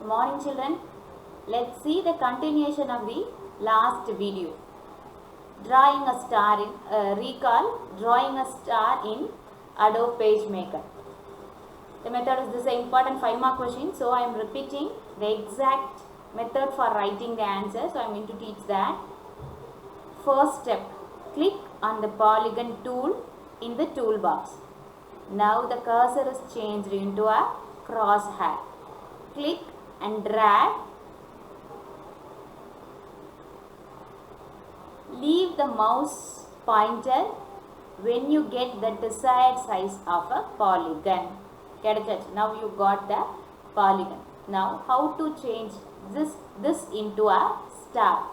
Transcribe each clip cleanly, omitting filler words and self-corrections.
Good morning children. Let's see the continuation of the last video. Drawing a star in recall drawing a star in Adobe PageMaker. The method is this important 5 mark question, so I am repeating the exact method for writing the answer. So I am going to teach that. First step, click on the polygon tool in the toolbox. Now the cursor is changed into a crosshair. Click and drag. Leave the mouse pointer when you get the desired size of a polygon. Now you got the polygon. Now how to change this into a star?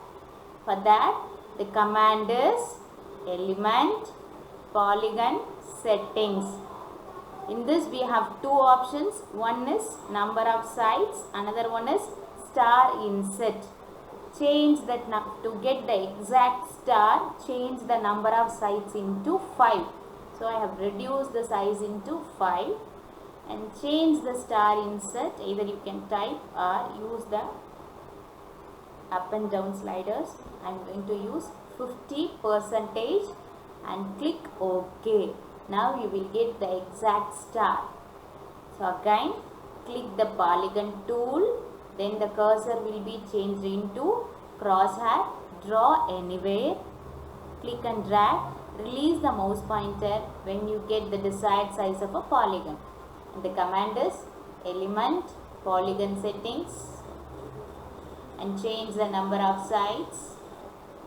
For that the command is element polygon settings. In this we have two options. One is number of sides, another one is star inset. Change that to get the exact star, change the number of sides into 5. So I have reduced the size into 5 and change the star inset. Either you can type or use the up and down sliders. I am going to use 50% and click OK. Now you will get the exact star. So again click the polygon tool, then the cursor will be changed into crosshair. Draw anywhere, click and drag, release the mouse pointer when you get the desired size of a polygon. And the command is element polygon settings and change the number of sides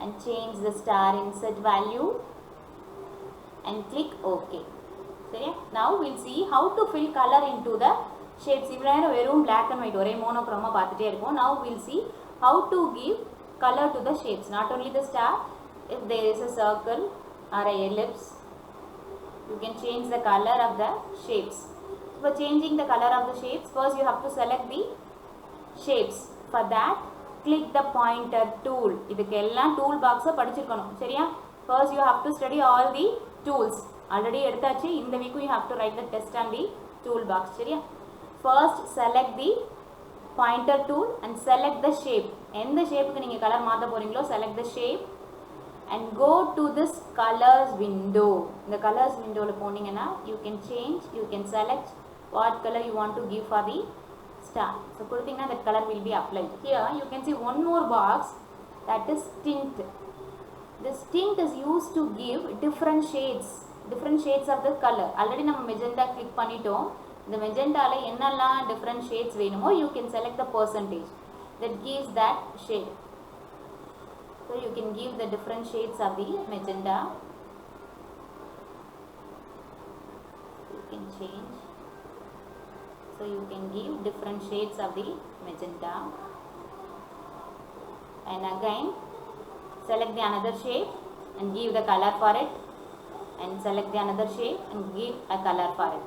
and change the star inset value and click OK. Now we'll see how to fill color into the shapes. Black and white monochroma. Now we'll see how to give color to the shapes. Not only the star, if there is a circle or a ellipse, you can change the color of the shapes. For changing the color of the shapes, first you have to select the shapes. For that, click the pointer tool. Idukella toolbox padichirukonu. First you have to study all the tools. Already eduthachu. In the week you have to write the test on the toolbox. First select the pointer tool and select the shape. In the shape ku neenga color maatha poringlo, select the shape and go to this colors window. The colors window la poningana you can change, you can select what color you want to give for the star. So kuduthina that color will be applied. Here you can see one more box, that is tint. This tint is used to give different shades of the color. Already we magenta click panitom. The magenta la ennalla different shades venumo, you can select the percentage that gives that shade. So you can give the different shades of the magenta. You can change. So you can give different shades of the magenta. And again select the another shape and give the color for it, and select the another shape and give a color for it.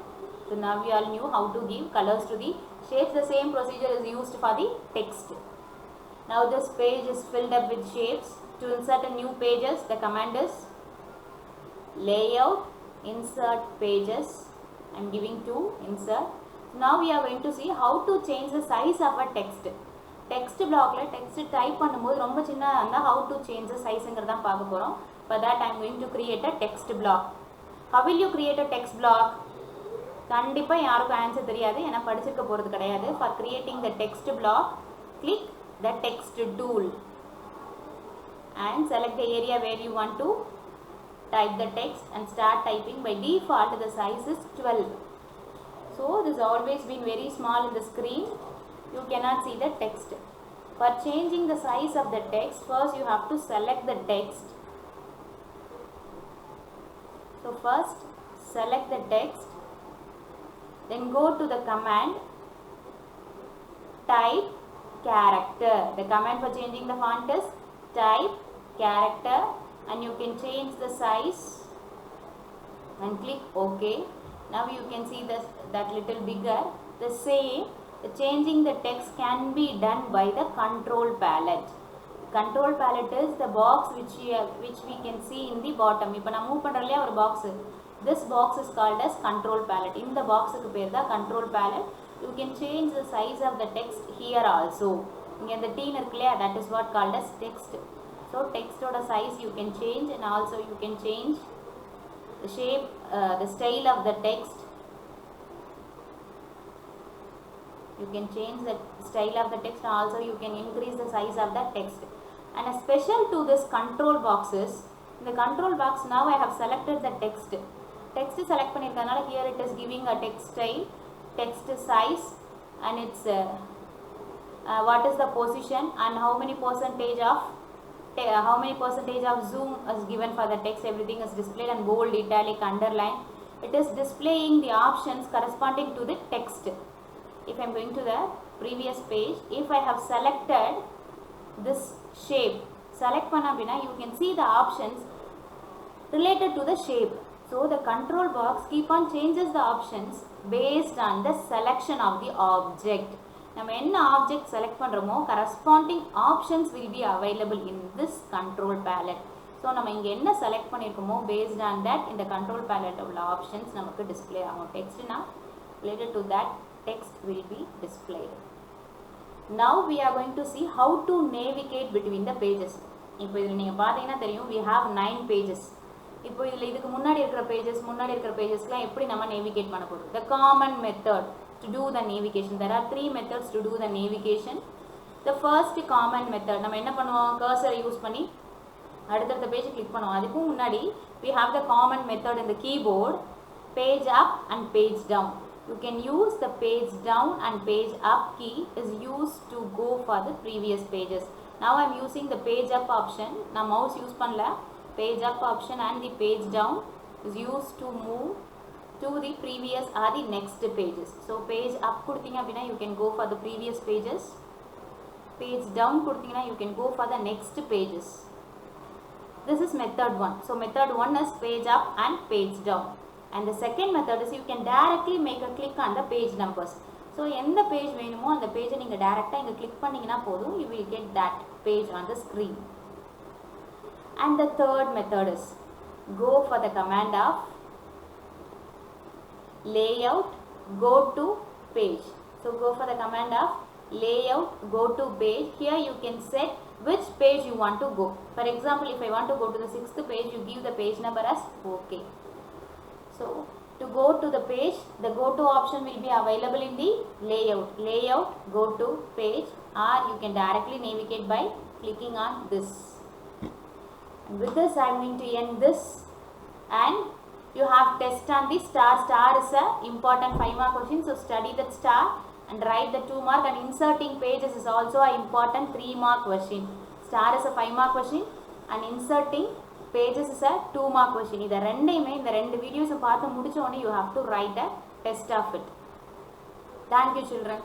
So now we all knew how to give colors to the shapes. The same procedure is used for the text. Now this page is filled up with shapes. To insert a new pages, the command is layout insert pages. I am giving to insert. Now we are going to see how to change the size of a text. Text block la text type பண்ணும்போது ரொம்ப சின்னதா இருந்தா how to change the size ங்கறத பார்க்க போறோம். For that I am going to create a text block. How will you create a text block? கண்டிப்பா யாருக்கும் answer தெரியாது, ஏனா படிச்சிருக்க போறது கிடையாது. For creating the text block, click the text tool and select the area where you want to type the text and start typing. By default the size is 12. So this has always been very small in the screen. You cannot see the text. For changing the size of the text, first you have to select the text. So first select the text, then go to the command type character. The command for changing the font is type character, and you can change the size and click OK. Now you can see that little bigger. The same, the changing the text can be done by the control palette. Control palette is the box which we can see in the bottom. Ipo na move pandralaya or box. This box is called as control palette. In the box ku per da control palette. you can change the size of the text here also. இங்க இந்த T இருக்குல்லையா, that is what called as text. So text oda size you can change, and also you can change the shape, the style of the text. You can change the style of the text, and also you can increase the size of the text. And a special to this control boxes, in the control box now I have selected the text. Text select பண்ணிருக்கனால here it is giving a text style, text size, and its what is the position and how many percentage of zoom is given for the text. Everything is displayed, and bold, italic, underline. It is displaying the options corresponding to the text. If I am going to the previous page, if I have selected this shape, select panna appadina, you can see the options related to the shape. So the control box keep on changes the options based on the selection of the object. நம்ம என்ன object select பண்றோமோ corresponding options will be available in this control palette. So நம்ம இங்க என்ன select பண்ணிருக்கோமோ based on that in the control palette உள்ள options நமக்கு display ஆகும். Text na related to that text will be displayed. Now we are going to see how to navigate between the pages. இப்போ இதுல நீங்க பாத்தீங்கன்னா தெரியும் we have 9 pages. இப்போ இதுல இதுக்கு முன்னாடி இருக்கிற pagesலாம் எப்படி நம்ம navigate பண்ண போறோம்? The common method to do the navigation. There are 3 methods to do the navigation. The first common method, நம்ம என்ன பண்ணுவோம்? cursor யூஸ் பண்ணி அடுத்த பேஜ் கிளிக் பண்ணுவோம். அதுக்கு முன்னாடி we have the common method in the keyboard, page up and page down. You can use the page down and page up key is used to go for the previous pages. Now I am using the page up option. Na mouse use பண்ணல. Page up option and the page down is used to move to the previous or the next pages. So page up கொடுத்தீங்க அப்படினா you can go for the previous pages. Page down கொடுத்தீங்கன்னா you can go for the next pages. This is method 1. So method 1 is page up and page down. And the second method is you can directly make a click on the page numbers. So எந்த page வேணுமோ அந்த page நீங்க டைரக்ட்டா இங்க click பண்ணீங்கனா போதும், you will get that page on the screen. And the third method is go for the command of layout, go to page. So go for the command of layout, go to page. Here you can set which page you want to go. For example, if I want to go to the 6th page, you give the page number as OK. So to go to the page, the go to option will be available in the layout, go to page, or you can directly navigate by clicking on this. And with this I am going to end this, and you have test on the star. Star is a important 5 mark question, so study that star and write the 2 mark, and inserting pages is also an important 3 mark question. Star is a 5 mark question and inserting pages is a 2 mark question. இத ரெண்டையுமே இந்த ரெண்டு videos பார்த்து முடிச்ச உடனே you have to write a test of it. Thank you children.